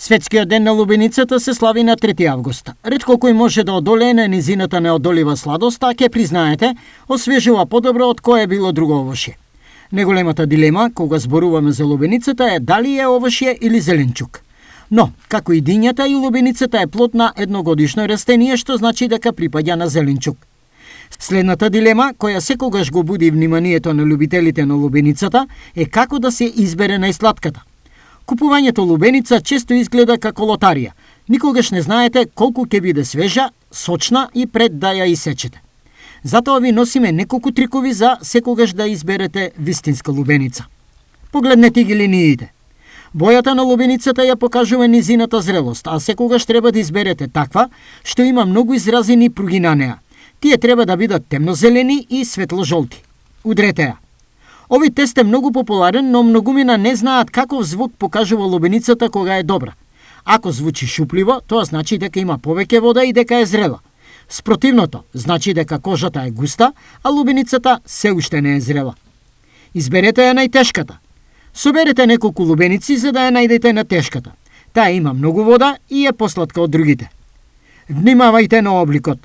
Светскиот ден на лубеницата се слави на 3 август. Ретко кој може да одолее на низината неодолива сладост, а ќе признаете, освежува подобро од кое било друго овошје. Неголемата дилема кога зборуваме за лубеницата е дали е овошје или зеленчук. Но, како и дињата, и лубеницата е плод на едногодишно растение, што значи дека припаѓа на зеленчук. Следната дилема, која секогаш го буди вниманието на љубителите на лубеницата, е како да се избере најслатката. Купувањето лубеница често изгледа како лотарија. Никогаш не знаете колку ќе биде свежа, сочна и пред да ја исечете. Затоа ви носиме неколку трикови за секогаш да изберете вистинска лубеница. Погледнете ги линиите. Бојата на лубеницата ја покажува низината зрелост, а секогаш треба да изберете таква што има многу изразени пруги на неа. Тие треба да бидат темнозелени и светло-жолти. Удрете ја. Овој тест е многу популарен, но многумина не знаат каков звук покажува лубеницата кога е добра. Ако звучи шупливо, тоа значи дека има повеќе вода и дека е зрела. Спротивното, значи дека кожата е густа, а лубеницата се уште не е зрела. Изберете ја најтешката. Соберете неколку лубеници за да ја најдете на тешката. Таа има многу вода и е посладка од другите. Внимавајте на обликот.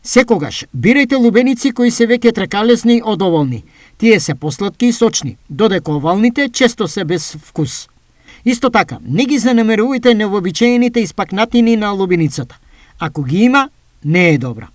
Секогаш бирајте лубеници кои се веќе тркалесни од овални. Тие се посладки и сочни, додека овалните често се без вкус. Исто така, не ги занемерувајте невообичаените испакнатини на лубеницата. Ако ги има, не е добра.